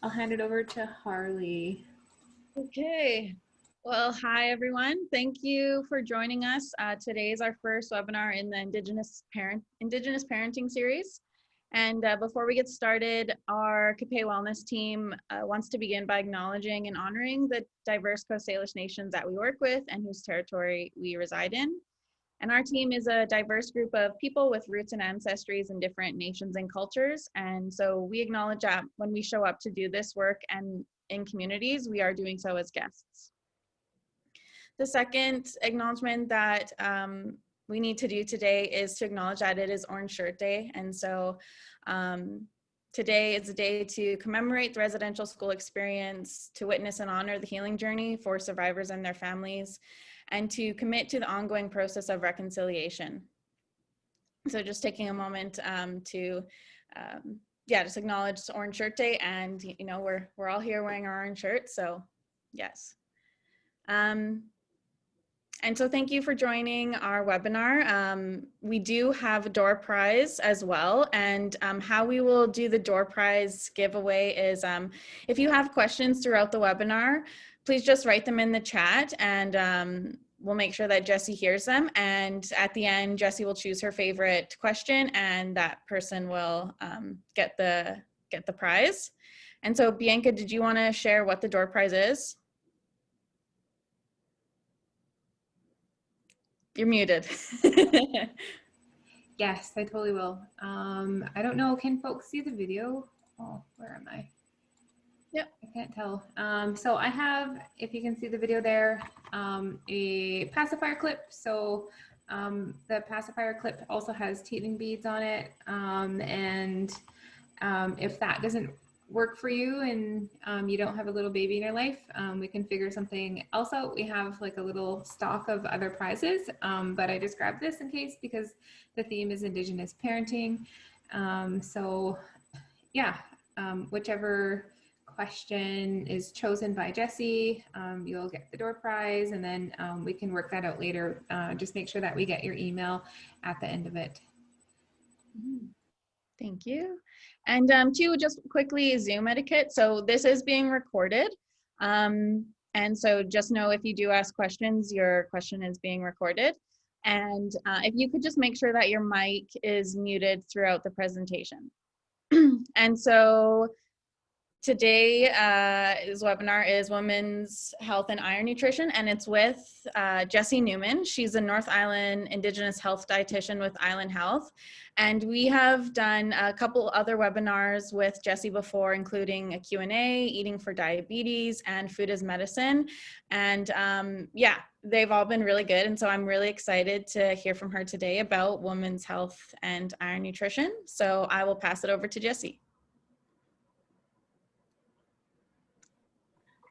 I'll hand it over to Harley. Okay. Well, hi everyone. Thank you for joining us. Today is our first webinar in the Indigenous Parenting series. And before we get started, our Xpey Wellness team wants to begin by acknowledging and honoring the diverse Coast Salish nations that we work with and whose territory we reside in. And our team is a diverse group of people with roots and ancestries in different nations and cultures. And so we acknowledge that when we show up to do this work and in communities, we are doing so as guests. The second acknowledgement that we need to do today is to acknowledge that it is Orange Shirt Day. And so today is a day to commemorate the residential school experience, to witness and honor the healing journey for survivors and their families, and to commit to the ongoing process of reconciliation. So just taking a moment to just acknowledge Orange Shirt Day, and you know, we're all here wearing our orange shirts, so yes. And so thank you for joining our webinar. We do have a door prize as well, and how we will do the door prize giveaway is if you have questions throughout the webinar, please just write them in the chat, and we'll make sure that Jessie hears them. And at the end, Jessie will choose her favorite question, and that person will get the prize. And so Bianca, did you want to share what the door prize is? You're muted. Yes, I totally will. I don't know, can folks see the video? Oh, where am I? Yep. I can't tell. So I have, if you can see the video there, a pacifier clip. So the pacifier clip also has teething beads on it. If that doesn't work for you and you don't have a little baby in your life, we can figure something else out. We have like a little stock of other prizes, but I just grabbed this in case because the theme is Indigenous parenting. So yeah, whichever question is chosen by Jessie, you'll get the door prize, and then we can work that out later. Just make sure that we get your email at the end of it. Thank you. And two, just quickly, Zoom etiquette. So this is being recorded. And so just know if you do ask questions, your question is being recorded. And if you could just make sure that your mic is muted throughout the presentation. And so today's webinar is Women's Health and Iron Nutrition, and it's with Jessie Newman. She's a North Island Indigenous Health Dietitian with Island Health. And we have done a couple other webinars with Jessie before, including a Q&A, Eating for Diabetes, and Food as Medicine. And yeah, they've all been really good. And so I'm really excited to hear from her today about women's health and iron nutrition. So I will pass it over to Jessie.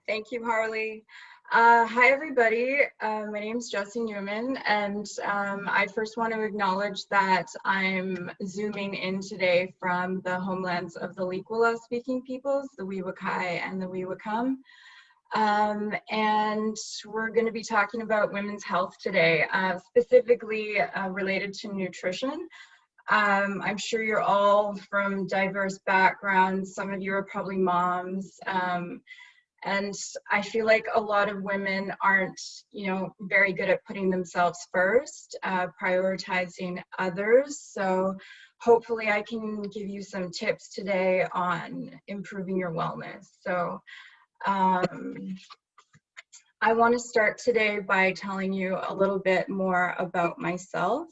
Thank you, Harley. Hi, everybody. My name is Jessie Newman, and I first want to acknowledge that I'm zooming in today from the homelands of the Likwala-speaking peoples, the Wewakai and the Wewakam. And we're going to be talking about women's health today, specifically related to nutrition. I'm sure you're all from diverse backgrounds. Some of you are probably moms. And I feel like a lot of women aren't, very good at putting themselves first, prioritizing others. So hopefully I can give you some tips today on improving your wellness. So I want to start today by telling you a little bit more about myself.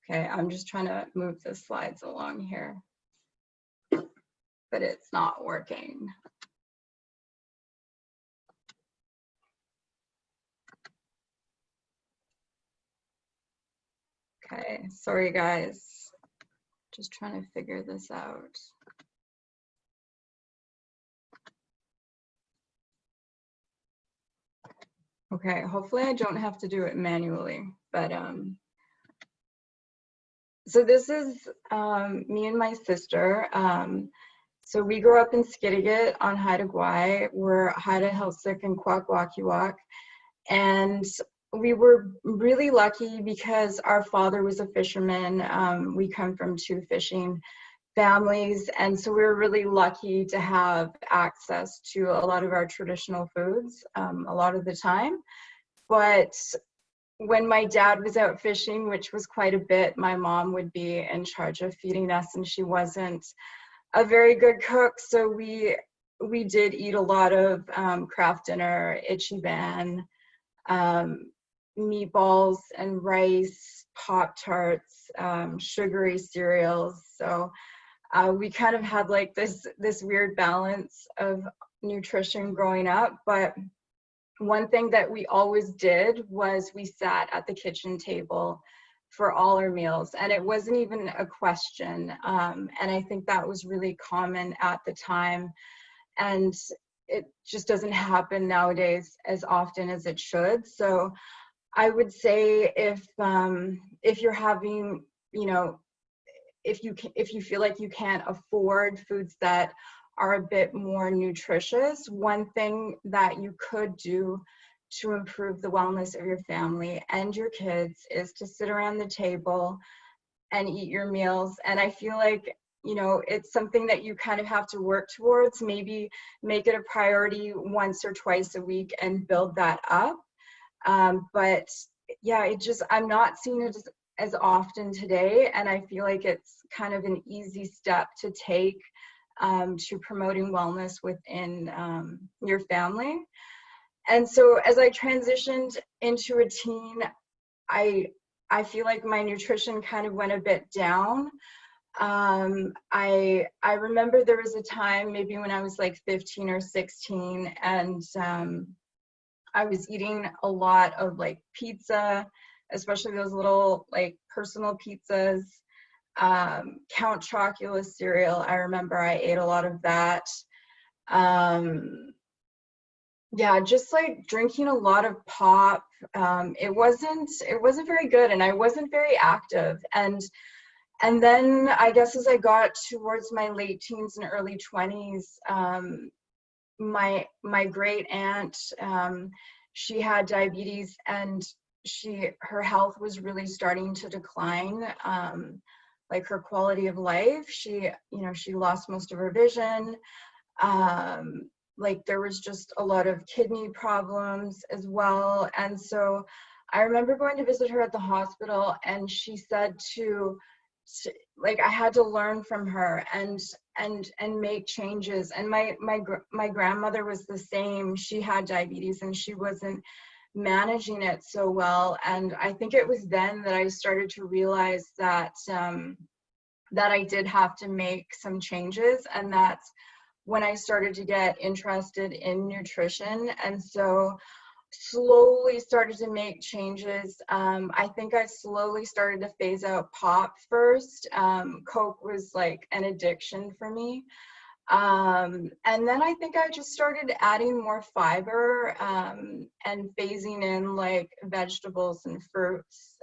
Okay, I'm just trying to move the slides along here, but it's not working. Okay, sorry guys, just trying to figure this out. Okay, hopefully I don't have to do it manually, but so this is me and my sister. So we grew up in Skidegate on Haida Gwaii. We're Haida Helsik and Kwak Wakiwak. And we were really lucky because our father was a fisherman. We come from two fishing families, and so we were really lucky to have access to a lot of our traditional foods a lot of the time. But when my dad was out fishing, which was quite a bit, my mom would be in charge of feeding us, and she wasn't a very good cook, so we did eat a lot of craft dinner, itchy van, meatballs and rice, Pop-Tarts, sugary cereals. So we kind of had like this weird balance of nutrition growing up. But one thing that we always did was we sat at the kitchen table for all our meals, and it wasn't even a question. And I think that was really common at the time, and it just doesn't happen nowadays as often as it should. So I would say if you're having, you know, if you feel like you can't afford foods that are a bit more nutritious, one thing that you could do to improve the wellness of your family and your kids is to sit around the table and eat your meals. And I feel like, you know, it's something that you kind of have to work towards. Maybe make it a priority once or twice a week and build that up. But yeah, I'm not seeing it as often today, and I feel like it's kind of an easy step to take to promoting wellness within your family. And so as I transitioned into a teen, I feel like my nutrition kind of went a bit down. I remember there was a time maybe when I was like 15 or 16, and I was eating a lot of like pizza, especially those little like personal pizzas, Count Chocula cereal. I remember I ate a lot of that. Yeah, just like drinking a lot of pop. It wasn't very good, and I wasn't very active. And then I guess as I got towards my late teens and early 20s, my great aunt, she had diabetes, and her health was really starting to decline, like her quality of life. She lost most of her vision. Like there was just a lot of kidney problems as well. And so I remember going to visit her at the hospital, and she said like I had to learn from her and make changes. And my grandmother was the same. She had diabetes, and she wasn't managing it so well. And I think it was then that I started to realize that that I did have to make some changes, and that's when I started to get interested in nutrition. And so slowly started to make changes. I think I slowly started to phase out pop first. Coke was like an addiction for me. And then I think I just started adding more fiber and phasing in like vegetables and fruits.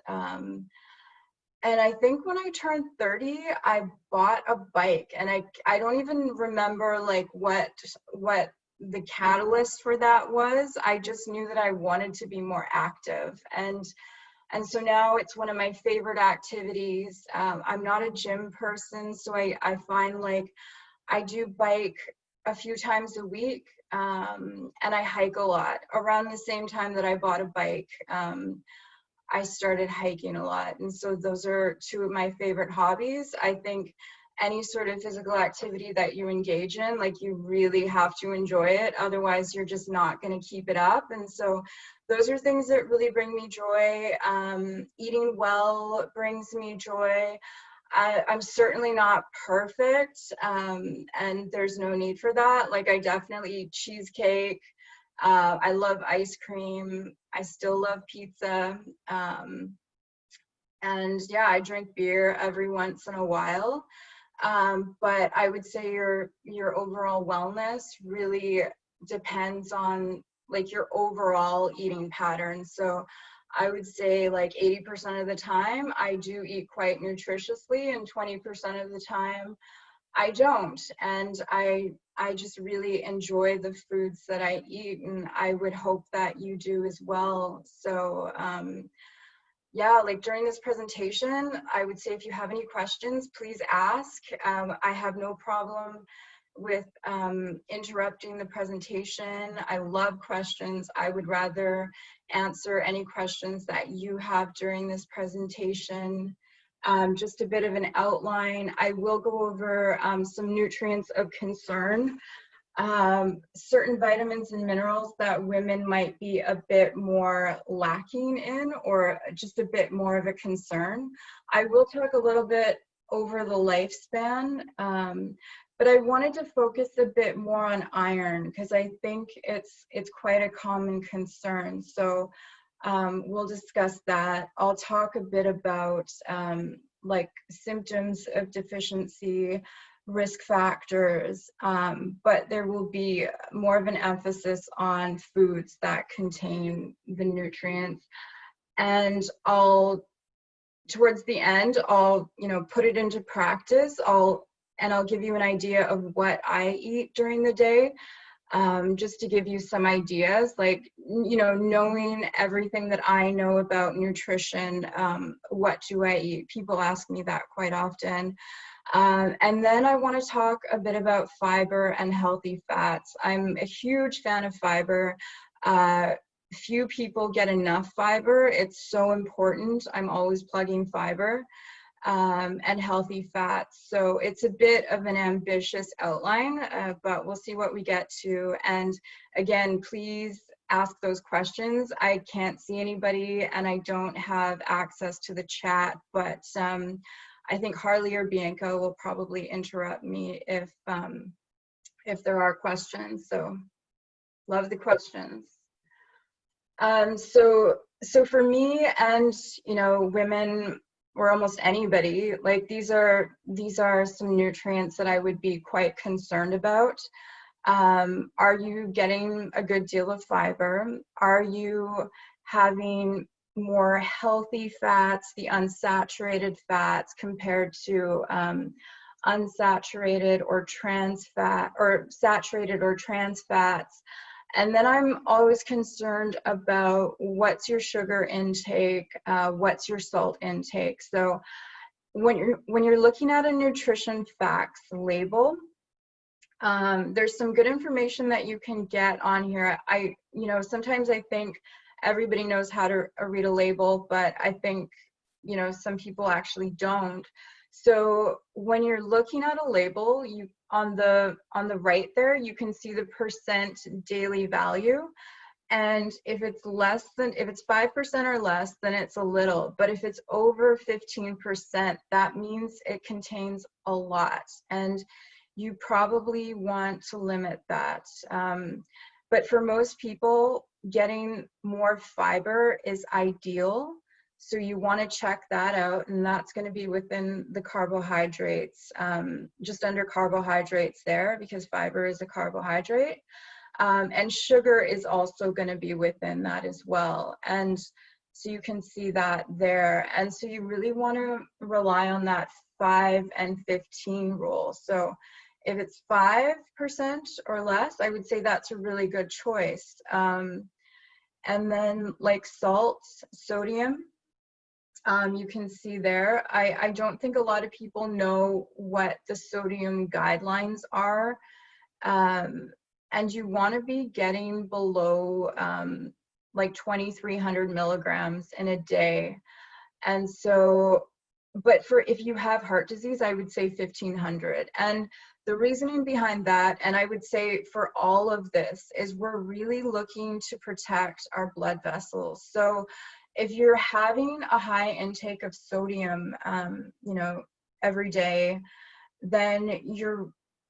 And I think when I turned 30, I bought a bike, and I don't even remember like what the catalyst for that was. I just knew that I wanted to be more active. And so now it's one of my favorite activities. I'm not a gym person, so I find like I do bike a few times a week, and I hike a lot. Around the same time that I bought a bike, I started hiking a lot. And so those are two of my favorite hobbies. I think any sort of physical activity that you engage in, like you really have to enjoy it. Otherwise, you're just not going to keep it up. And so those are things that really bring me joy. Eating well brings me joy. I'm certainly not perfect, and there's no need for that. Like I definitely eat cheesecake. I love ice cream. I still love pizza. And yeah, I drink beer every once in a while. But I would say your overall wellness really depends on like your overall eating pattern. So I would say like 80% of the time I do eat quite nutritiously, and 20% of the time I don't, and I just really enjoy the foods that I eat, and I would hope that you do as well. So yeah, like during this presentation, I would say if you have any questions, please ask. I have no problem with interrupting the presentation. I love questions. I would rather answer any questions that you have during this presentation. Just a bit of an outline. I will go over some nutrients of concern. Certain vitamins and minerals that women might be a bit more lacking in, or just a bit more of a concern. I will talk a little bit over the lifespan, but I wanted to focus a bit more on iron because I think it's quite a common concern. So we'll discuss that. I'll talk a bit about like symptoms of deficiency, risk factors, but there will be more of an emphasis on foods that contain the nutrients. And towards the end, I'll put it into practice. I'll give you an idea of what I eat during the day, just to give you some ideas, like, knowing everything that I know about nutrition. What do I eat? People ask me that quite often. And then I want to talk a bit about fiber and healthy fats. I'm a huge fan of fiber. Few people get enough fiber. It's so important. I'm always plugging fiber, and healthy fats. So it's a bit of an ambitious outline, but we'll see what we get to. And again, please ask those questions. I can't see anybody and I don't have access to the chat, but I think Harley or Bianca will probably interrupt me if there are questions. So love the questions. So for me and women, or almost anybody, like these are some nutrients that I would be quite concerned about. Are you getting a good deal of fiber? Are you having more healthy fats, the unsaturated fats, compared to unsaturated or trans fat, or saturated or trans fats? And then I'm always concerned about what's your sugar intake, what's your salt intake. So when you're looking at a nutrition facts label, there's some good information that you can get on here. Sometimes I think everybody knows how to read a label, but I think, some people actually don't. So when you're looking at a label, on the right there, you can see the percent daily value. And if it's 5% or less, then it's a little. But if it's over 15%, that means it contains a lot. And you probably want to limit that. But for most people, getting more fiber is ideal. So you want to check that out, and that's going to be within the carbohydrates, just under carbohydrates there, because fiber is a carbohydrate. And sugar is also going to be within that as well. And so you can see that there. And so you really want to rely on that 5 and 15 rule. So if it's 5% or less, I would say that's a really good choice. And then like salt, sodium, you can see there. I don't think a lot of people know what the sodium guidelines are. And you want to be getting below like 2,300 milligrams in a day. And so, but if you have heart disease, I would say 1,500. And the reasoning behind that, and I would say for all of this, is we're really looking to protect our blood vessels. So if you're having a high intake of sodium, every day, then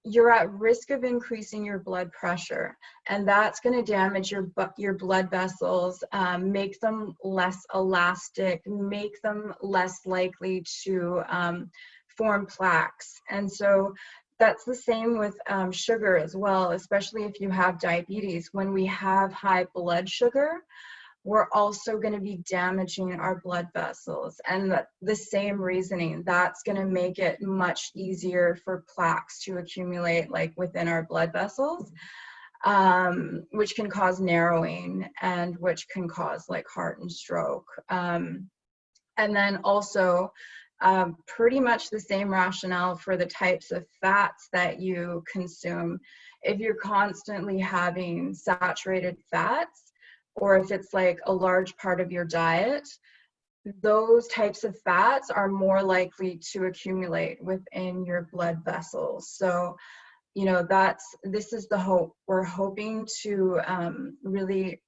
you're at risk of increasing your blood pressure, and that's going to damage your blood vessels, make them less elastic, make them less likely to form plaques. And so that's the same with sugar as well, especially if you have diabetes. When we have high blood sugar, we're also going to be damaging our blood vessels. And the same reasoning, that's going to make it much easier for plaques to accumulate like within our blood vessels, which can cause narrowing and which can cause like heart and stroke. And then also pretty much the same rationale for the types of fats that you consume. If you're constantly having saturated fats, or if it's like a large part of your diet, those types of fats are more likely to accumulate within your blood vessels. So, you know, this is the hope. We're hoping to really,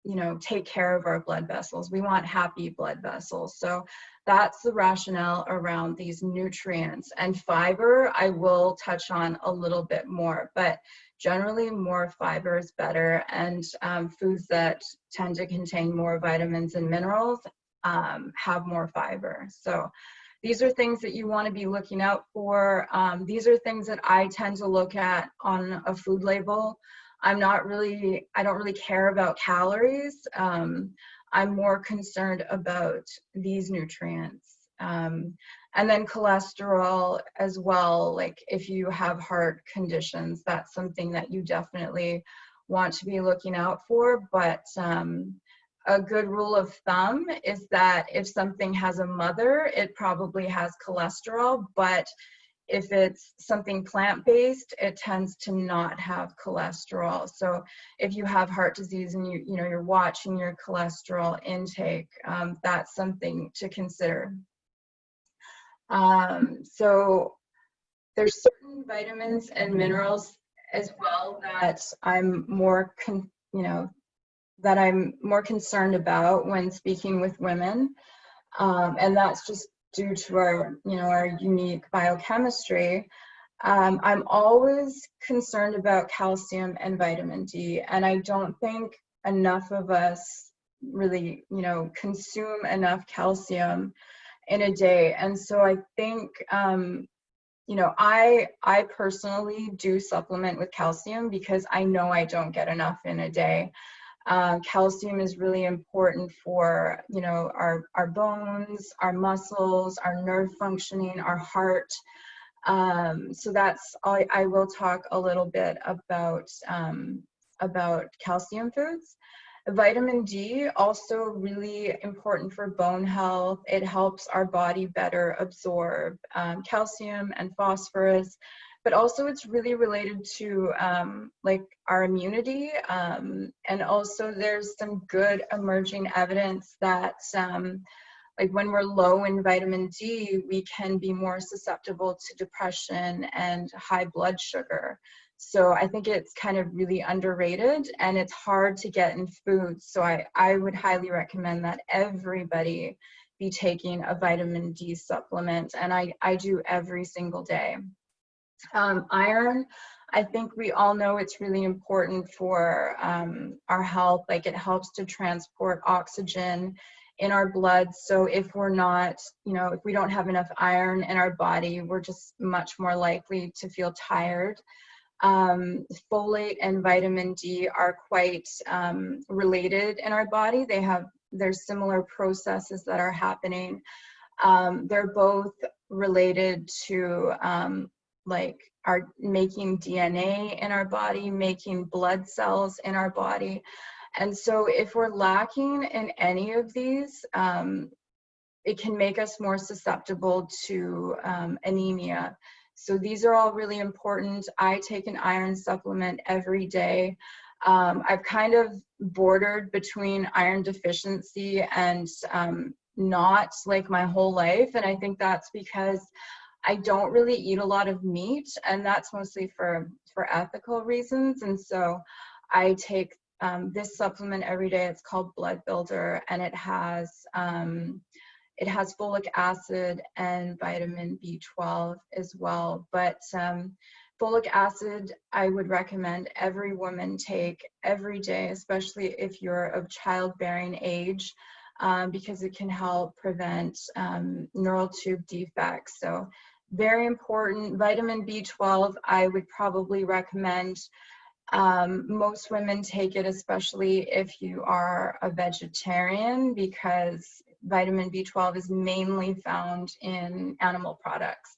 you know, take care of our blood vessels. We want happy blood vessels. So that's the rationale around these nutrients. And fiber, I will touch on a little bit more, but generally more fiber is better. And foods that tend to contain more vitamins and minerals have more fiber. So these are things that you want to be looking out for. These are things that I tend to look at on a food label. I don't really care about calories. I'm more concerned about these nutrients. And then cholesterol as well, like if you have heart conditions, that's something that you definitely want to be looking out for. But a good rule of thumb is that if something has a mother, it probably has cholesterol, but if it's something plant-based, it tends to not have cholesterol. So if you have heart disease and you're watching your cholesterol intake, that's something to consider. So there's certain vitamins and minerals as well that I'm more concerned about when speaking with women, and that's just due to our unique biochemistry. I'm always concerned about calcium and vitamin D, and I don't think enough of us really, consume enough calcium in a day. And so I think, I personally do supplement with calcium because I know I don't get enough in a day. Calcium is really important for, our bones, our muscles, our nerve functioning, our heart. So that's all. I will talk a little bit about calcium foods. Vitamin D, also really important for bone health. It helps our body better absorb calcium and phosphorus, but also it's really related to like our immunity. And also there's some good emerging evidence that like when we're low in vitamin D, we can be more susceptible to depression and high blood sugar. So I think it's kind of really underrated and it's hard to get in foods. So I would highly recommend that everybody be taking a vitamin D supplement. And I do every single day. Iron, I think we all know it's really important for our health. Like it helps to transport oxygen in our blood. So if we're not, if we don't have enough iron in our body, we're just much more likely to feel tired. Folate and vitamin D are quite related in our body. There's similar processes that are happening. They're both related to like our making DNA in our body, making blood cells in our body. And so if we're lacking in any of these, it can make us more susceptible to anemia. So these are all really important. I take an iron supplement every day. I've kind of bordered between iron deficiency and not like my whole life. And I think that's because I don't really eat a lot of meat, and that's mostly for ethical reasons. And so I take this supplement every day. It's called Blood Builder, and it has folic acid and vitamin B12 as well. But folic acid, I would recommend every woman take every day, especially if you're of childbearing age, because it can help prevent neural tube defects. So very important. Vitamin B12, I would probably recommend Most women take it, especially if you are a vegetarian, because vitamin B12 is mainly found in animal products.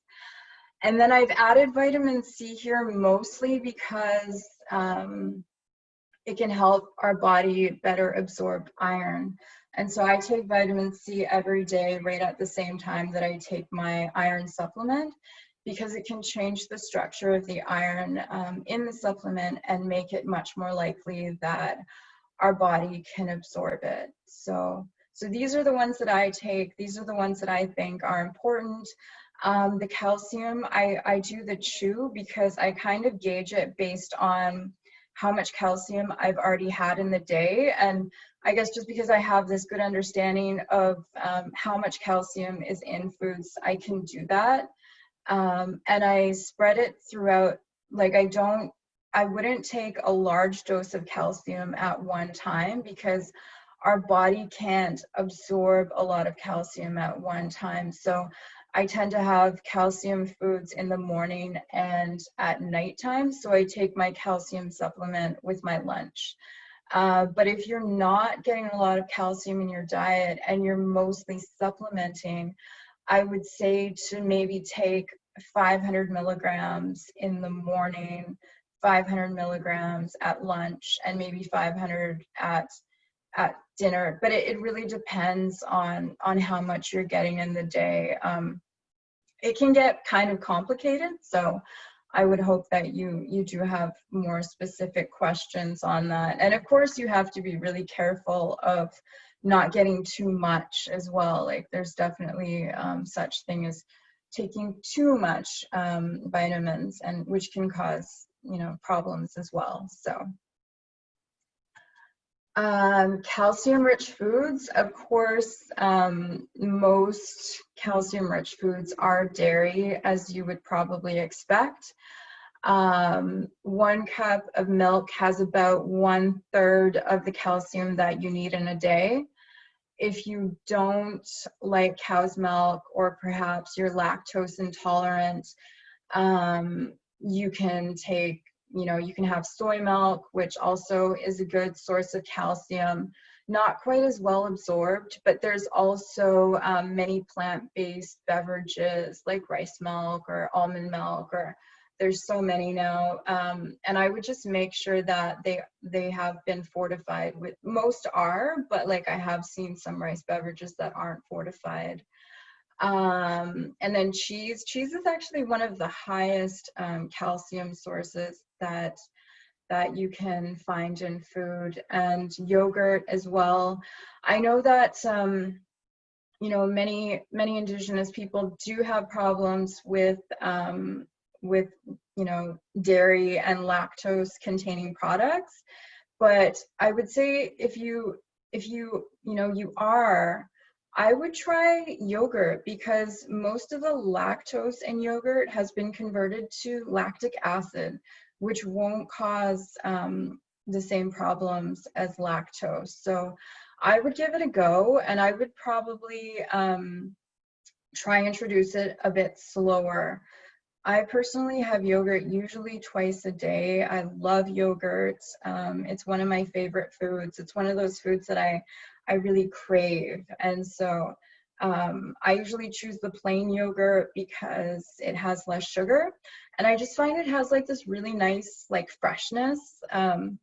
And then I've added vitamin C here mostly because it can help our body better absorb iron. And so I take vitamin C every day right at the same time that I take my iron supplement, because it can change the structure of the iron in the supplement and make it much more likely that our body can absorb it. So these are the ones that I take. These are the ones that I think are important. The calcium, I do the chew because I kind of gauge it based on how much calcium I've already had in the day. And I guess just because I have this good understanding of how much calcium is in foods, I can do that. And I spread it throughout, like I wouldn't take a large dose of calcium at one time, because our body can't absorb a lot of calcium at one time. So I tend to have calcium foods in the morning and at nighttime. So I take my calcium supplement with my lunch. But if you're not getting a lot of calcium in your diet and you're mostly supplementing, I would say to maybe take 500 milligrams in the morning, 500 milligrams at lunch, and maybe 500 at dinner. But it really depends on how much you're getting in the day. It can get kind of complicated, so I would hope that you do have more specific questions on that. And of course, you have to be really careful of not getting too much as well. Like there's definitely such thing as taking too much vitamins, and which can cause, problems as well. So calcium-rich foods, of course, most calcium-rich foods are dairy, as you would probably expect. 1 cup of milk has about 1/3 of the calcium that you need in a day. If you don't like cow's milk, or perhaps you're lactose intolerant, you can take, you can have soy milk, which also is a good source of calcium. Not quite as well absorbed, but there's also many plant-based beverages like rice milk or almond milk, or there's so many now. And I would just make sure that they have been fortified with, most are, but like I have seen some rice beverages that aren't fortified. And then cheese is actually one of the highest calcium sources that you can find in food, and yogurt as well. I know that many Indigenous people do have problems with dairy and lactose containing products, but I would say if you are, I would try yogurt, because most of the lactose in yogurt has been converted to lactic acid, which won't cause the same problems as lactose. So I would give it a go, and I would probably try and introduce it a bit slower. I personally have yogurt usually twice a day. I love yogurt. It's one of my favorite foods. It's one of those foods that I really crave. And so I usually choose the plain yogurt because it has less sugar. And I just find it has like this really nice like freshness.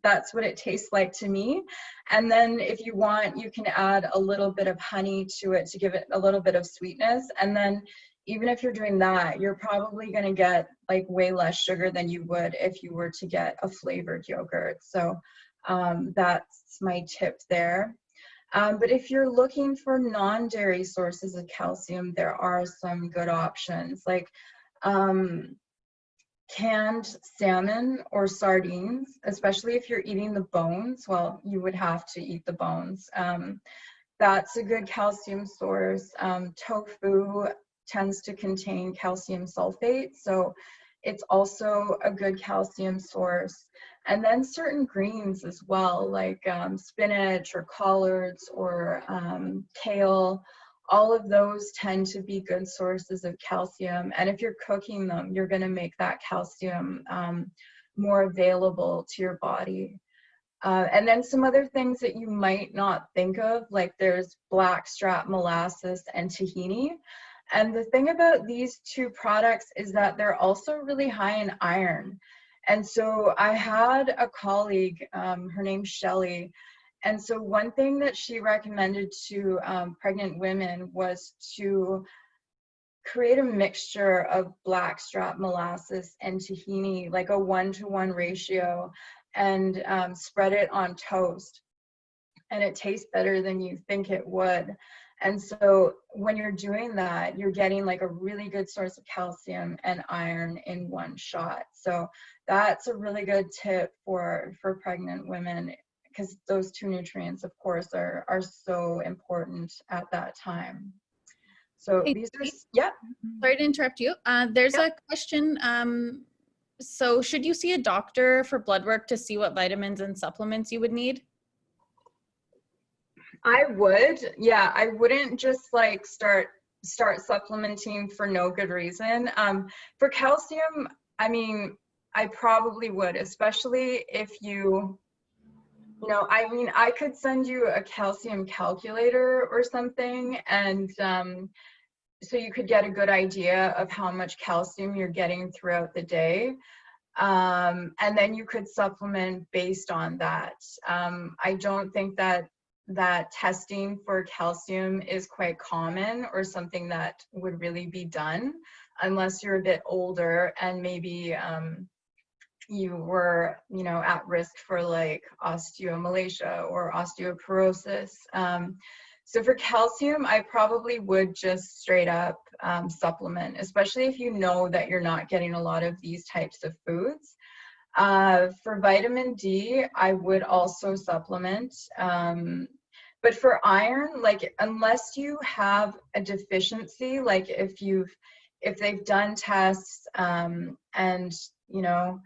That's what it tastes like to me. And then if you want, you can add a little bit of honey to it to give it a little bit of sweetness. And then even if you're doing that, you're probably going to get like way less sugar than you would if you were to get a flavored yogurt. So that's my tip there. But if you're looking for non-dairy sources of calcium, there are some good options, like canned salmon or sardines, especially if you're eating the bones. Well, you would have to eat the bones. That's a good calcium source. Tofu tends to contain calcium sulfate, so it's also a good calcium source. And then certain greens as well, like spinach or collards or kale, all of those tend to be good sources of calcium. And if you're cooking them, you're going to make that calcium more available to your body. And then some other things that you might not think of, like there's blackstrap molasses and tahini. And the thing about these two products is that they're also really high in iron. And so I had a colleague, her name's Shelly, and so one thing that she recommended to pregnant women was to create a mixture of blackstrap molasses and tahini, like a 1-to-1 ratio, and spread it on toast. And it tastes better than you think it would. And so when you're doing that, you're getting like a really good source of calcium and iron in one shot. So that's a really good tip for pregnant women, because those two nutrients, of course, are so important at that time. So Hey, these are, yeah. Sorry to interrupt you. There's Yeah. a question. So should you see a doctor for blood work to see what vitamins and supplements you would need? I would, yeah. I wouldn't just like start supplementing for no good reason. For calcium, I mean, I probably would, especially if you know, I mean, I could send you a calcium calculator or something, and so you could get a good idea of how much calcium you're getting throughout the day. And then you could supplement based on that. I don't think that testing for calcium is quite common or something that would really be done unless you're a bit older and maybe you were, you know, at risk for like osteomalacia or osteoporosis. So for calcium, I probably would just straight up supplement, especially if you know that you're not getting a lot of these types of foods. For vitamin D, I would also supplement. But for iron, like unless you have a deficiency, like if they've done tests and you know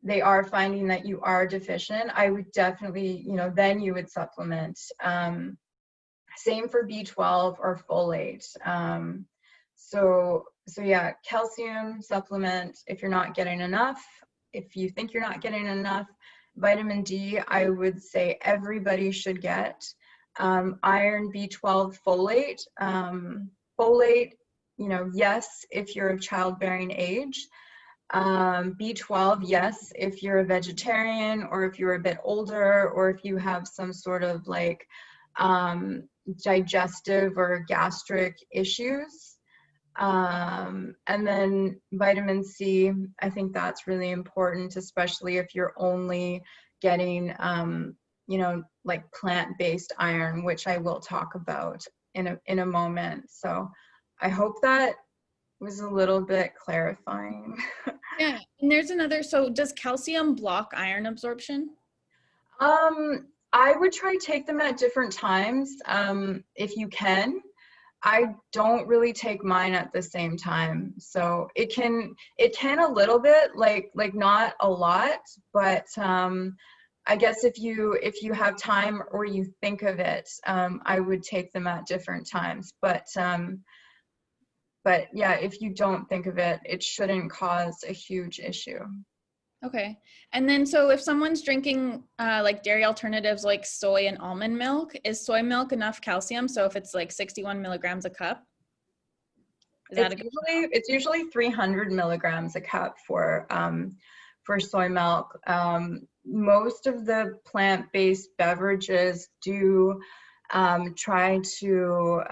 they are finding that you are deficient, I would definitely, you know, then you would supplement. Same for B12 or folate. So yeah, calcium supplement if you're not getting enough. If you think you're not getting enough, vitamin D, I would say everybody should get. Iron, B12, folate. Folate, you know, yes, if you're of childbearing age. B12, yes, if you're a vegetarian or if you're a bit older or if you have some sort of like digestive or gastric issues. And then vitamin C, I think that's really important, especially if you're only getting, you know, like plant-based iron, which I will talk about in a moment. So I hope that was a little bit clarifying. Yeah, and there's another, so does calcium block iron absorption? I would try to take them at different times, if you can. I don't really take mine at the same time. So it can a little bit, like not a lot, but I guess if you have time or you think of it, I would take them at different times. But yeah, if you don't think of it, it shouldn't cause a huge issue. Okay. And then, so if someone's drinking like dairy alternatives like soy and almond milk, is soy milk enough calcium? So if it's like 61 milligrams a cup, is that It's usually 300 milligrams a cup for soy milk. Most of the plant-based beverages do try to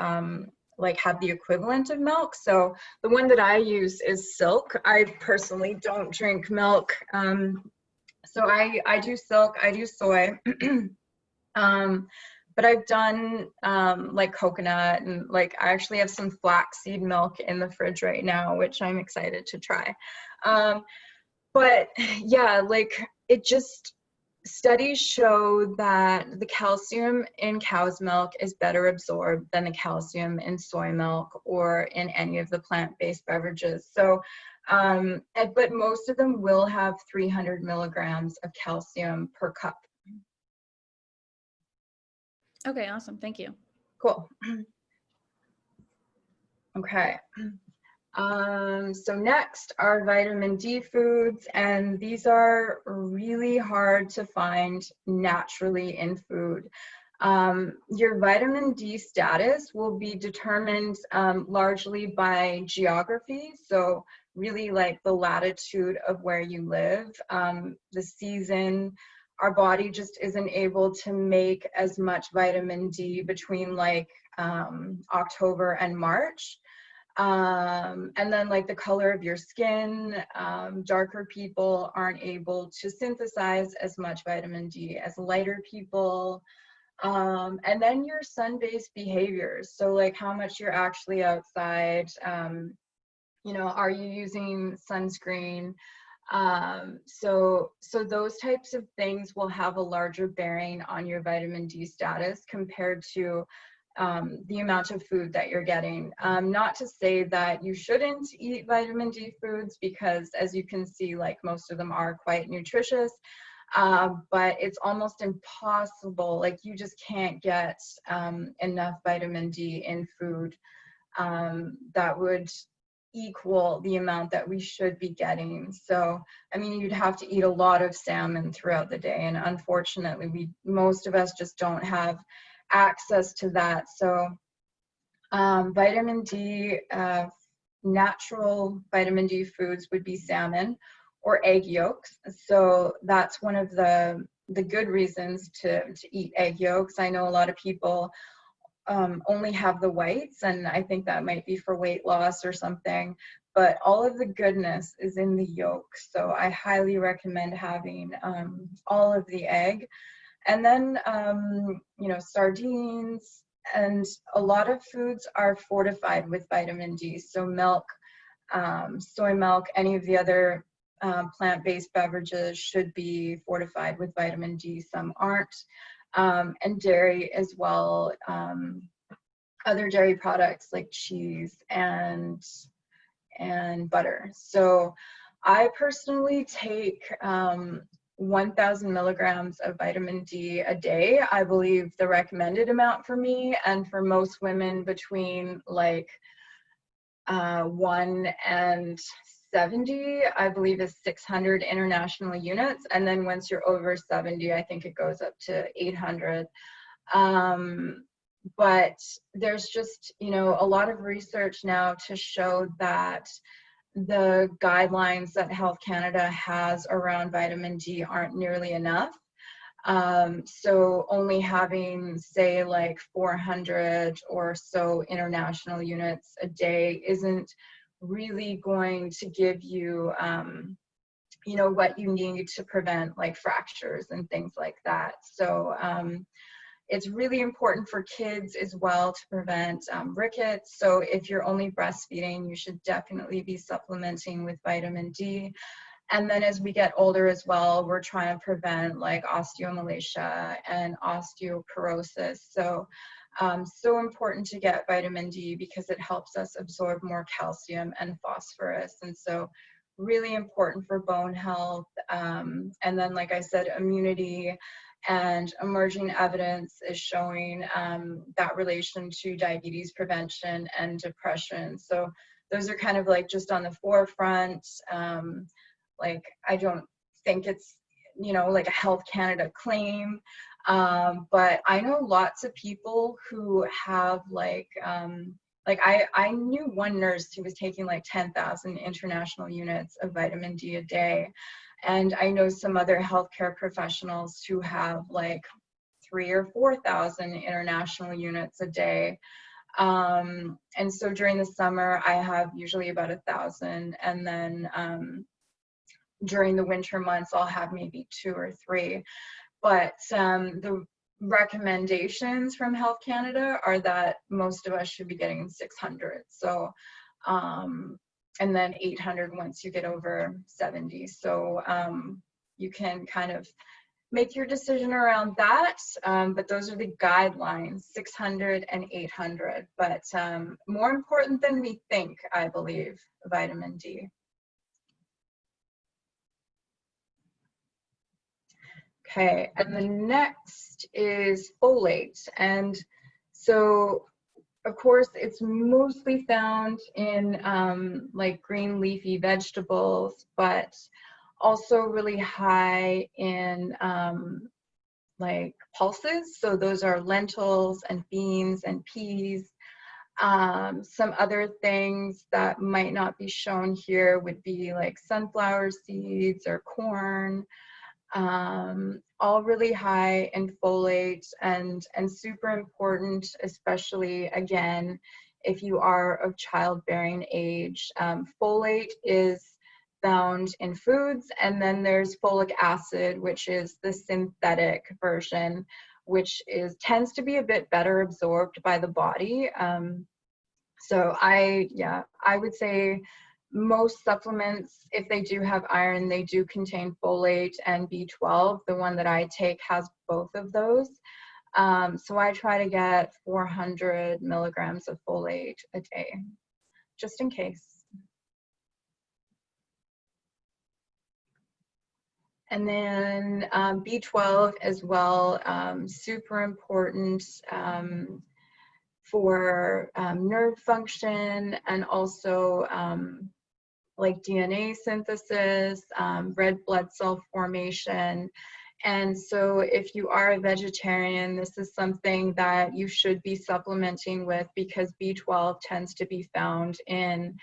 like have the equivalent of milk. So the one that I use is Silk. I personally don't drink milk. So I do Silk, I do soy. But I've done like coconut, and like I actually have some flaxseed milk in the fridge right now, which I'm excited to try. But yeah, like it just, studies show that the calcium in cow's milk is better absorbed than the calcium in soy milk or in any of the plant-based beverages. So, but most of them will have 300 milligrams of calcium per cup. Okay, awesome. Thank you. Cool. Okay. So next are vitamin D foods, and these are really hard to find naturally in food. Your vitamin D status will be determined largely by geography, so really like the latitude of where you live, the season. Our body just isn't able to make as much vitamin D between like October and March. And then like the color of your skin, darker people aren't able to synthesize as much vitamin D as lighter people. And then your sun-based behaviors. So like how much you're actually outside, you know, are you using sunscreen? So those types of things will have a larger bearing on your vitamin D status compared to the amount of food that you're getting. Not to say that you shouldn't eat vitamin D foods, because as you can see, like most of them are quite nutritious, but it's almost impossible. Like you just can't get enough vitamin D in food that would equal the amount that we should be getting. So, I mean, you'd have to eat a lot of salmon throughout the day, and unfortunately, most of us just don't have access to that. So vitamin D, natural vitamin D foods would be salmon or egg yolks. So that's one of the good reasons to eat egg yolks. I know a lot of people only have the whites, and I think that might be for weight loss or something, but all of the goodness is in the yolk. So I highly recommend having all of the egg. And then, you know, sardines, and a lot of foods are fortified with vitamin D. So milk, soy milk, any of the other plant-based beverages should be fortified with vitamin D. Some aren't. And dairy as well, other dairy products like cheese and butter. So I personally take 1,000 milligrams of vitamin D a day. I believe the recommended amount for me, and for most women between like 1 and 70, I believe, is 600 international units. And then once you're over 70, I think it goes up to 800. But there's just, you know, a lot of research now to show that the guidelines that Health Canada has around vitamin D aren't nearly enough. So only having, say, like 400 or so international units a day isn't really going to give you, you know, what you need to prevent like fractures and things like that. So it's really important for kids as well to prevent rickets. So if you're only breastfeeding, you should definitely be supplementing with vitamin D. And then as we get older as well, we're trying to prevent like osteomalacia and osteoporosis. So so important to get vitamin D because it helps us absorb more calcium and phosphorus. And so really important for bone health. And then, like I said, immunity, and emerging evidence is showing that relation to diabetes prevention and depression. So those are kind of like just on the forefront. Like, I don't think it's, you know, like a Health Canada claim, but I know lots of people who have like I knew one nurse who was taking like 10,000 international units of vitamin D a day. And I know some other healthcare professionals who have like 3,000 or 4,000 international units a day. And so during the summer, I have usually about 1,000. And then during the winter months, I'll have maybe 2 or 3. But the recommendations from Health Canada are that most of us should be getting 600. So, and then 800 once you get over 70. So you can kind of make your decision around that. But those are the guidelines, 600 and 800. But more important than we think, I believe, vitamin D. Okay, and the next is folate. And so of course, it's mostly found in like green leafy vegetables, but also really high in like pulses. So those are lentils and beans and peas. Some other things that might not be shown here would be like sunflower seeds or corn, all really high in folate and super important, especially again, if you are of childbearing age. Folate is found in foods, and then there's folic acid, which is the synthetic version, which tends to be a bit better absorbed by the body. So I would say most supplements, if they do have iron, they do contain folate and B12. The one that I take has both of those. So I try to get 400 milligrams of folate a day, just in case. And then B12 as well, super important for nerve function, and also like DNA synthesis, red blood cell formation. And so if you are a vegetarian, this is something that you should be supplementing with, because B12 tends to be found in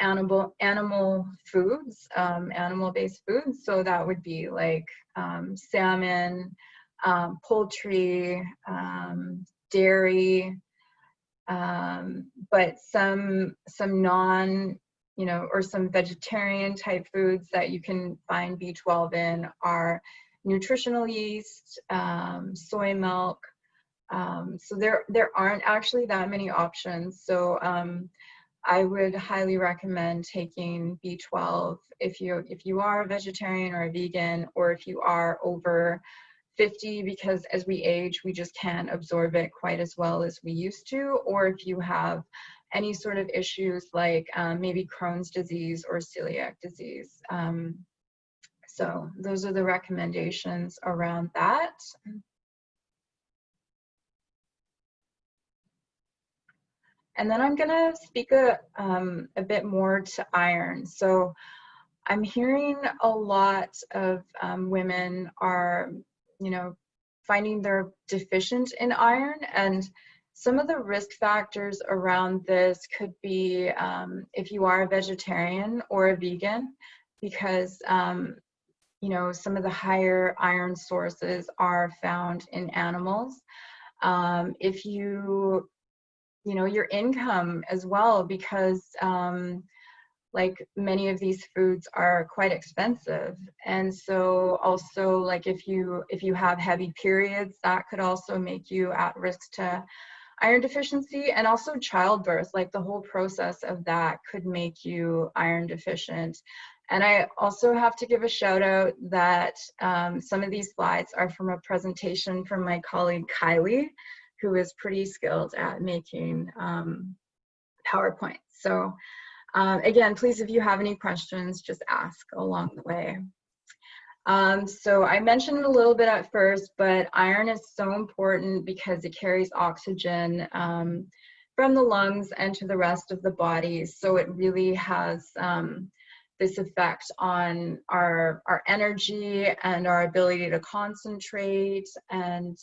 animal foods, animal-based foods. So that would be like salmon, poultry, dairy, but some non, or some vegetarian type foods that you can find B12 in are nutritional yeast, soy milk. So there aren't actually that many options. So I would highly recommend taking B12 if you are a vegetarian or a vegan, or if you are over 50, because as we age, we just can't absorb it quite as well as we used to, or if you have any sort of issues like maybe Crohn's disease or celiac disease. So those are the recommendations around that. And then I'm gonna speak a bit more to iron. So I'm hearing a lot of women are, finding they're deficient in iron, and some of the risk factors around this could be if you are a vegetarian or a vegan, because some of the higher iron sources are found in animals. If your income as well, because like many of these foods are quite expensive. And so also, like if you have heavy periods, that could also make you at risk to iron deficiency. And also childbirth, like the whole process of that could make you iron deficient. And I also have to give a shout out that some of these slides are from a presentation from my colleague Kylie, who is pretty skilled at making PowerPoint. So again, please, if you have any questions, just ask along the way. So I mentioned it a little bit at first, but iron is so important because it carries oxygen from the lungs and to the rest of the body. So it really has this effect on our energy and our ability to concentrate. And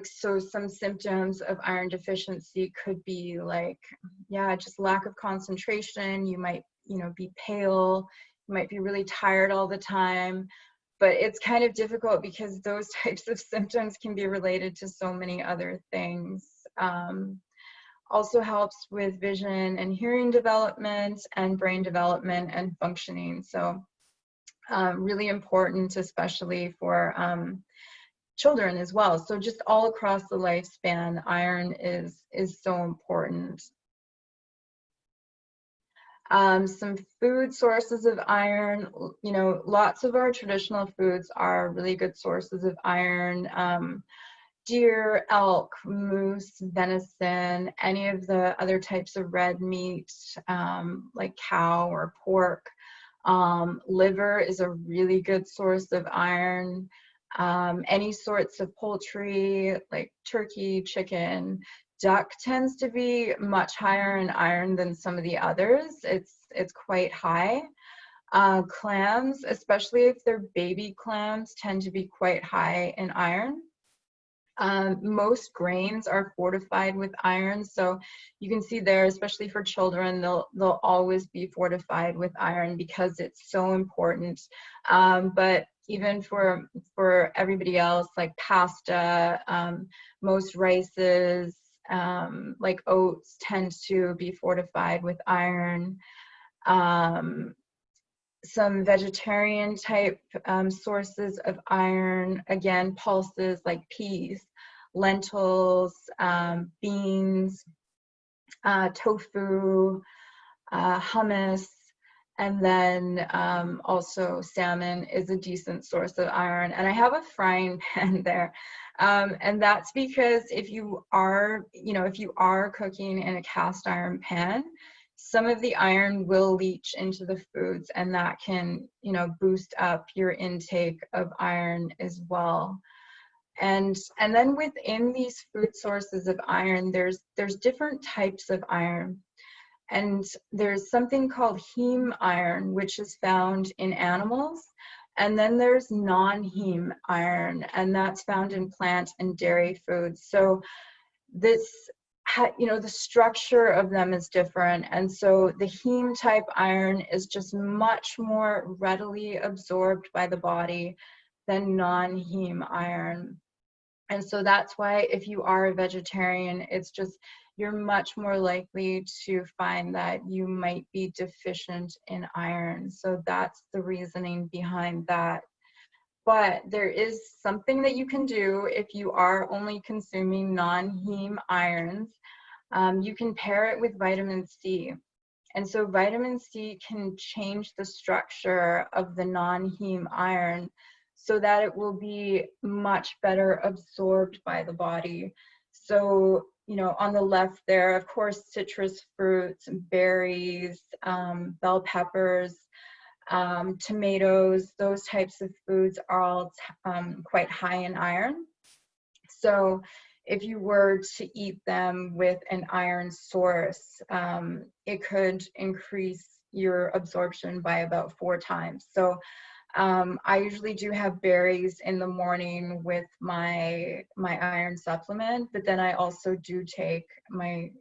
so some symptoms of iron deficiency could be like, just lack of concentration. You might, be pale. You might be really tired all the time. But it's kind of difficult because those types of symptoms can be related to so many other things. Also helps with vision and hearing development and brain development and functioning. So really important, especially for children as well. So just all across the lifespan, iron is so important. Some food sources of iron, lots of our traditional foods are really good sources of iron. Deer, elk, moose, venison, any of the other types of red meat, like cow or pork. Liver is a really good source of iron. Any sorts of poultry like turkey, chicken, duck tends to be much higher in iron than some of the others. It's quite high. Clams, especially if they're baby clams, tend to be quite high in iron. Most grains are fortified with iron, so you can see there, especially for children, they'll always be fortified with iron because it's so important. But even for everybody else, like pasta, most rices, like oats tend to be fortified with iron. Some vegetarian type sources of iron, again, pulses like peas, lentils, beans, tofu, hummus, and then also salmon is a decent source of iron. And I have a frying pan there. And that's because if you are cooking in a cast iron pan, some of the iron will leach into the foods, and that can, boost up your intake of iron as well. And then within these food sources of iron, there's different types of iron. And there's something called heme iron, which is found in animals. And then there's non-heme iron, and that's found in plant and dairy foods. So the structure of them is different. And so the heme type iron is just much more readily absorbed by the body than non-heme iron. And so that's why if you are a vegetarian, you're much more likely to find that you might be deficient in iron. So that's the reasoning behind that. But there is something that you can do if you are only consuming non-heme irons. You can pair it with vitamin C. And so vitamin C can change the structure of the non-heme iron so that it will be much better absorbed by the body. So, on the left there, of course, citrus fruits, berries, bell peppers, tomatoes, those types of foods are all quite high in iron. So if you were to eat them with an iron source, it could increase your absorption by about 4 times. So I usually do have berries in the morning with my iron supplement, but then I also do take my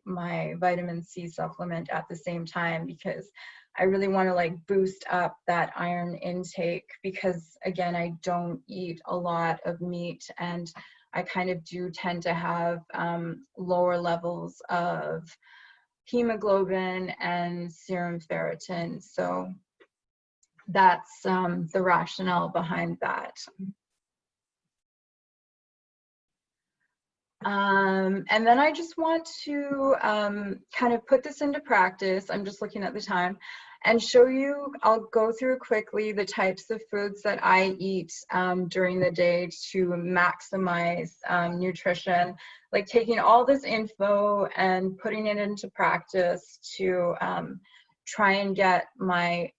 vitamin C supplement at the same time, because I really want to boost up that iron intake, because again, I don't eat a lot of meat, and I kind of do tend to have lower levels of hemoglobin and serum ferritin. So that's the rationale behind that. And then I just want to kind of put this into practice. I'm just looking at the time and show you, I'll go through quickly the types of foods that I eat during the day to maximize nutrition, like taking all this info and putting it into practice to try and get my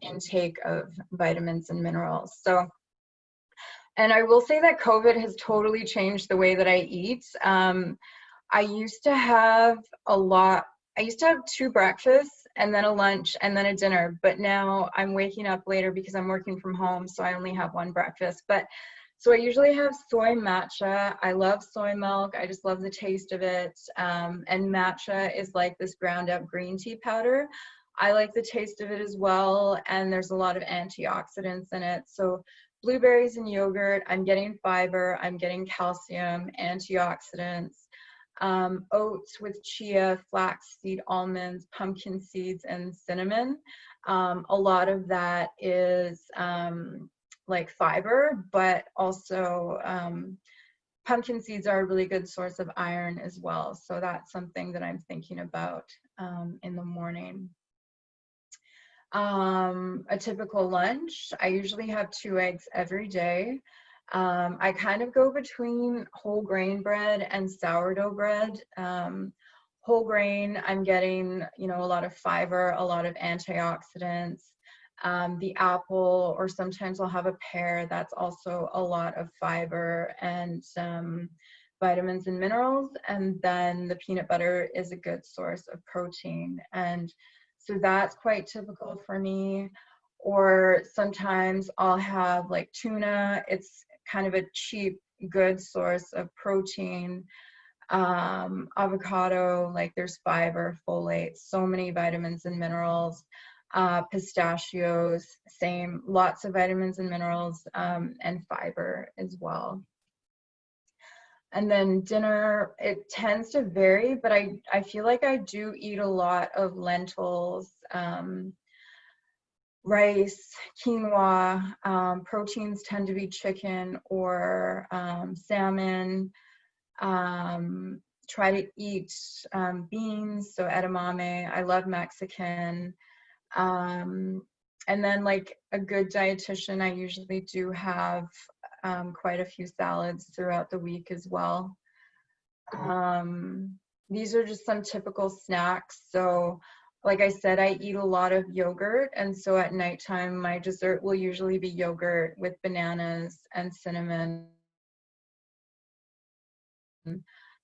intake of vitamins and minerals. So, and I will say that COVID has totally changed the way that I eat. I used to have 2 breakfasts and then a lunch and then a dinner, but now I'm waking up later because I'm working from home, so I only have 1 breakfast. But so I usually have soy matcha. I love soy milk. I just love the taste of it. And matcha is like this ground up green tea powder. I like the taste of it as well, and there's a lot of antioxidants in it. So blueberries and yogurt, I'm getting fiber, I'm getting calcium, antioxidants. Oats with chia, flaxseed, almonds, pumpkin seeds, and cinnamon. A lot of that is like fiber, but also pumpkin seeds are a really good source of iron as well. So that's something that I'm thinking about in the morning. A typical lunch, I usually have 2 eggs every day. I kind of go between whole grain bread and sourdough bread. Whole grain, I'm getting, a lot of fiber, a lot of antioxidants. The apple, or sometimes I'll have a pear, that's also a lot of fiber and vitamins and minerals, and then the peanut butter is a good source of protein. And so that's quite typical for me. Or sometimes I'll have like tuna. It's kind of a cheap, good source of protein. Avocado, like there's fiber, folate, so many vitamins and minerals. Pistachios, same, lots of vitamins and minerals, and fiber as well. And then dinner, it tends to vary, but I feel like I do eat a lot of lentils, rice, quinoa. Proteins tend to be chicken or salmon. Try to eat beans, so edamame. I love Mexican. And then like a good dietitian, I usually do have quite a few salads throughout the week as well. These are just some typical snacks. So like I said, I eat a lot of yogurt, and so at nighttime my dessert will usually be yogurt with bananas and cinnamon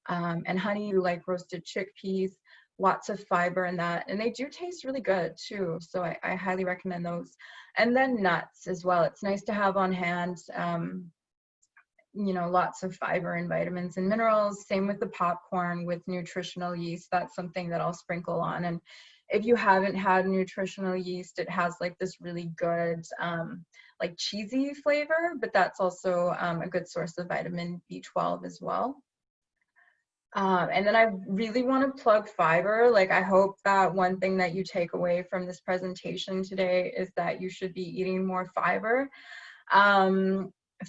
and honey, like roasted chickpeas, lots of fiber in that, and they do taste really good too, so I highly recommend those. And then nuts as well, it's nice to have on hand. You know, lots of fiber and vitamins and minerals. Same with the popcorn with nutritional yeast. That's something that I'll sprinkle on. And if you haven't had nutritional yeast, it has like this really good like cheesy flavor, but that's also a good source of vitamin B12 as well. And then I really want to plug fiber. Like, I hope that one thing that you take away from this presentation today is that you should be eating more fiber.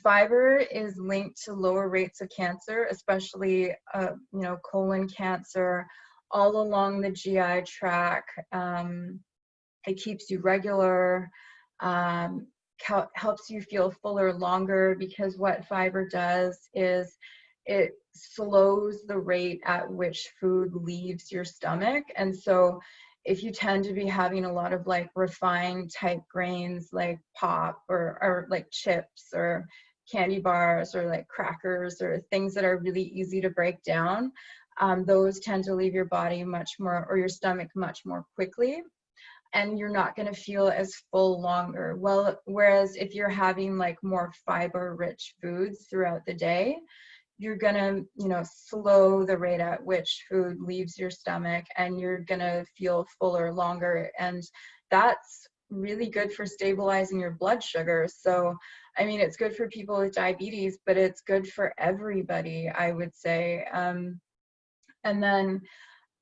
Fiber is linked to lower rates of cancer, especially, you know, colon cancer, all along the GI tract. It keeps you regular, helps you feel fuller longer, because what fiber does is it slows the rate at which food leaves your stomach. And so if you tend to be having a lot of like refined type grains like pop or like chips or candy bars or like crackers or things that are really easy to break down, those tend to leave your body much more, or your stomach much more quickly, and you're not going to feel as full longer. Well, whereas if you're having like more fiber rich foods throughout the day, you're gonna, you know, slow the rate at which food leaves your stomach, and you're gonna feel fuller longer. And that's really good for stabilizing your blood sugar. So, I mean, it's good for people with diabetes, but it's good for everybody, I would say. And then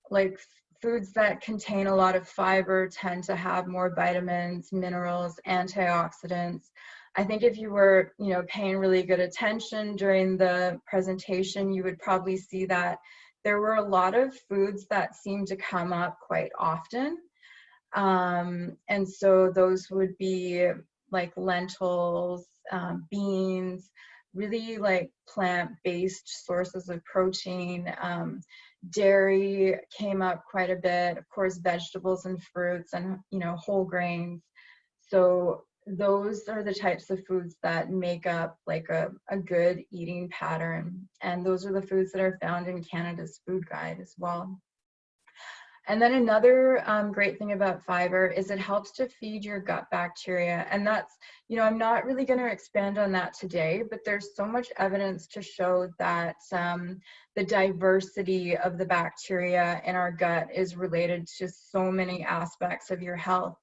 like foods that contain a lot of fiber tend to have more vitamins, minerals, antioxidants. I think if you were, you know, paying really good attention during the presentation, you would probably see that there were a lot of foods that seemed to come up quite often. And so those would be like lentils, beans, really like plant-based sources of protein. Dairy came up quite a bit, of course, vegetables and fruits, and, you know, whole grains. So those are the types of foods that make up like a good eating pattern. And those are the foods that are found in Canada's food guide as well. And then another great thing about fiber is it helps to feed your gut bacteria. And that's, you know, I'm not really going to expand on that today, but there's so much evidence to show that the diversity of the bacteria in our gut is related to so many aspects of your health.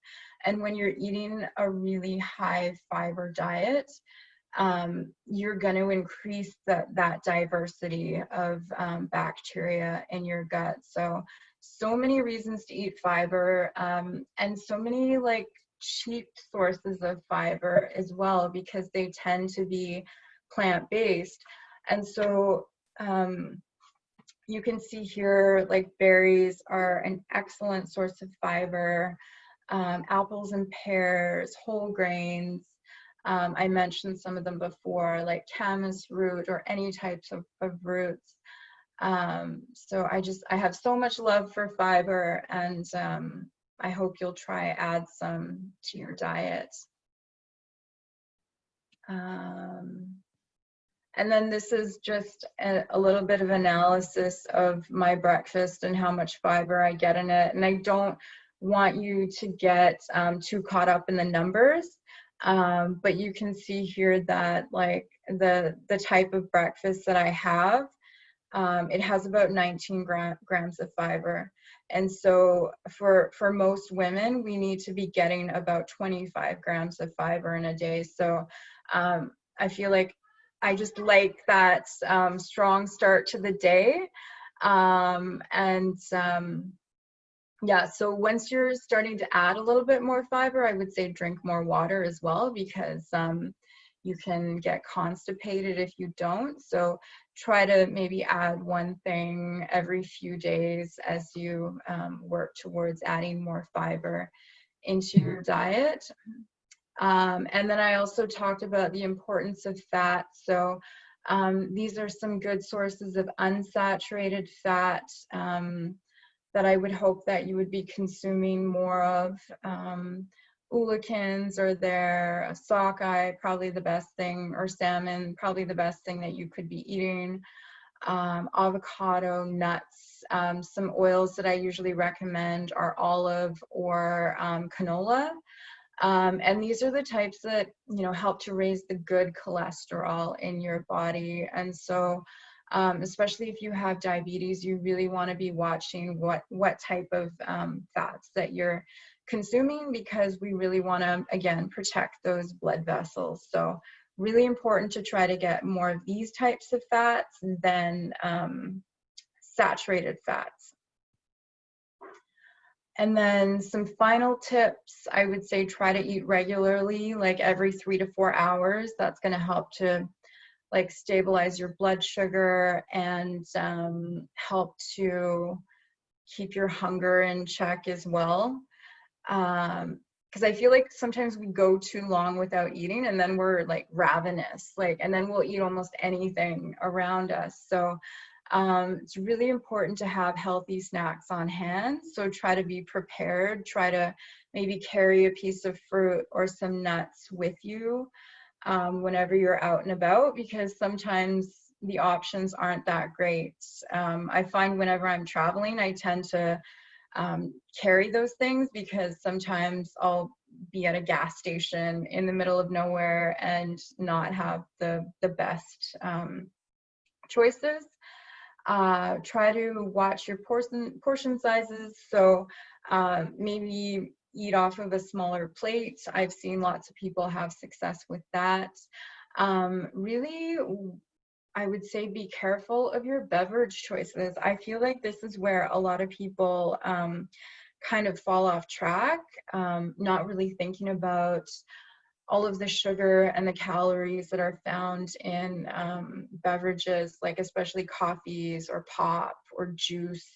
And when you're eating a really high fiber diet, you're going to increase that diversity of bacteria in your gut. So many reasons to eat fiber, and so many like cheap sources of fiber as well, because they tend to be plant-based. And so you can see here, like berries are an excellent source of fiber, apples and pears, whole grains. I mentioned some of them before, like camas root or any types of roots. So I have so much love for fiber, and I hope you'll try add some to your diet. And then this is just a little bit of analysis of my breakfast and how much fiber I get in it. And I don't want you to get too caught up in the numbers, but you can see here that like the type of breakfast that I have, it has about 19 grams of fiber. And so for most women, we need to be getting about 25 grams of fiber in a day. So I feel like I just like that strong start to the day. Yeah, so once you're starting to add a little bit more fiber, I would say drink more water as well, because you can get constipated if you don't. So try to maybe add one thing every few days as you work towards adding more fiber into your diet. And then I also talked about the importance of fat. So these are some good sources of unsaturated fat that I would hope that you would be consuming more of. Oolakins are there, sockeye, probably the best thing, or salmon, probably the best thing that you could be eating. Avocado, nuts, some oils that I usually recommend are olive or canola. And these are the types that, you know, help to raise the good cholesterol in your body. And so especially if you have diabetes, you really want to be watching what type of fats that you're consuming, because we really want to, again, protect those blood vessels. So really important to try to get more of these types of fats than saturated fats. And then some final tips, I would say try to eat regularly, like every 3 to 4 hours. That's going to help to like stabilize your blood sugar and help to keep your hunger in check as well. Because I feel like sometimes we go too long without eating, and then we're like ravenous, and then we'll eat almost anything around us. So it's really important to have healthy snacks on hand. So try to be prepared, try to maybe carry a piece of fruit or some nuts with you whenever you're out and about, because sometimes the options aren't that great. I find whenever I'm traveling, I tend to carry those things, because sometimes I'll be at a gas station in the middle of nowhere and not have the best choices. Try to watch your portion sizes. So maybe eat off of a smaller plate. I've seen lots of people have success with that. Really, I would say be careful of your beverage choices. I feel like this is where a lot of people kind of fall off track, not really thinking about all of the sugar and the calories that are found in beverages, like especially coffees or pop or juice,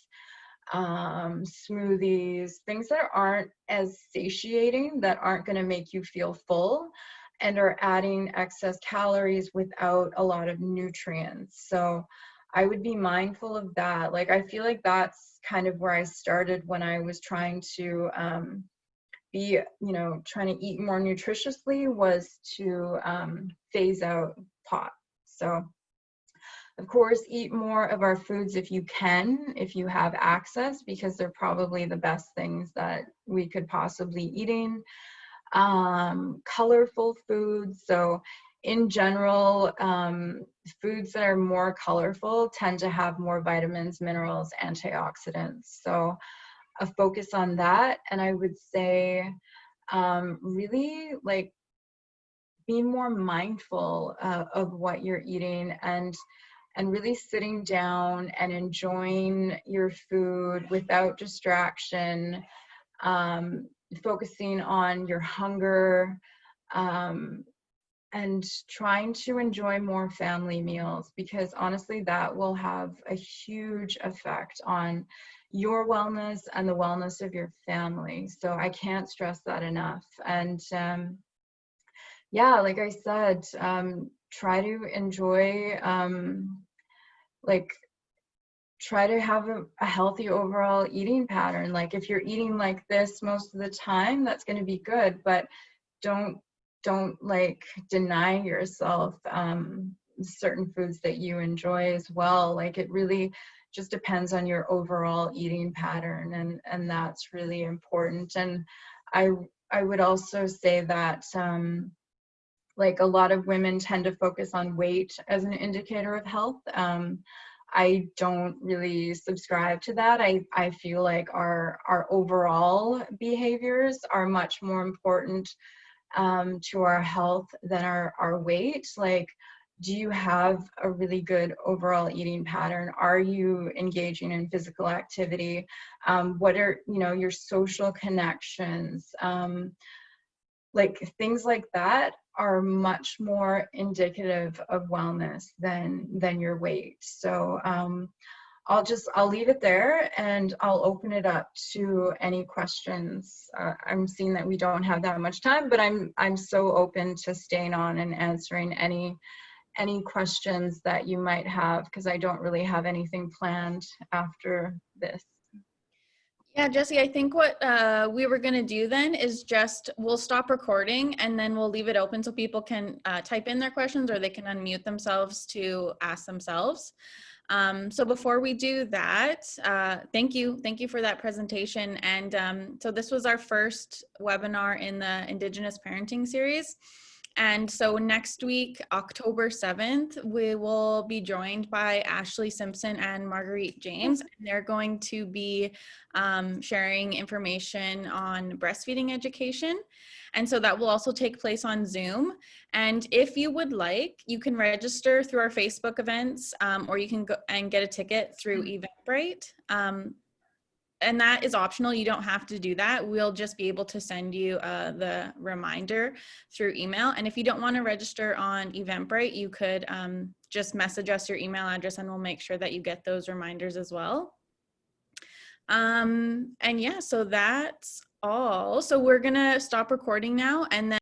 smoothies, things that aren't as satiating, that aren't going to make you feel full, and are adding excess calories without a lot of nutrients. So I would be mindful of that. Like, I feel like that's kind of where I started when I was trying to be, trying to eat more nutritiously, was to phase out pot. So of course, eat more of our foods if you can, if you have access, because they're probably the best things that we could possibly eating. Colorful foods. So in general, foods that are more colorful tend to have more vitamins, minerals, antioxidants. So a focus on that. And I would say really like be more mindful of what you're eating, and really sitting down and enjoying your food without distraction, focusing on your hunger, and trying to enjoy more family meals, because honestly, that will have a huge effect on your wellness and the wellness of your family. So I can't stress that enough. And yeah, like I said, try to enjoy, try to have a healthy overall eating pattern. Like if you're eating like this most of the time, that's going to be good, but don't like deny yourself certain foods that you enjoy as well. Like it really just depends on your overall eating pattern, and that's really important. And I would also say that like a lot of women tend to focus on weight as an indicator of health. I don't really subscribe to that. I feel like our overall behaviors are much more important to our health than our weight. Like, do you have a really good overall eating pattern? Are you engaging in physical activity? What are, you know, your social connections? Like things like that are much more indicative of wellness than your weight. So I'll leave it there, and I'll open it up to any questions. I'm seeing that we don't have that much time, but I'm so open to staying on and answering any questions that you might have, because I don't really have anything planned after this. Yeah, Jessie, I think what we were going to do then is just we'll stop recording and then we'll leave it open so people can type in their questions, or they can unmute themselves to ask themselves. So before we do that, thank you for that presentation. And so this was our first webinar in the Indigenous Parenting series. And so next week, October 7th, we will be joined by Ashley Simpson and Marguerite James. And they're going to be sharing information on breastfeeding education. And so that will also take place on Zoom. And if you would like, you can register through our Facebook events, or you can go and get a ticket through Eventbrite. And that is optional. You don't have to do that. We'll just be able to send you the reminder through email. And if you don't want to register on Eventbrite, you could just message us your email address and we'll make sure that you get those reminders as well. And yeah, so that's all. So we're going to stop recording now, and then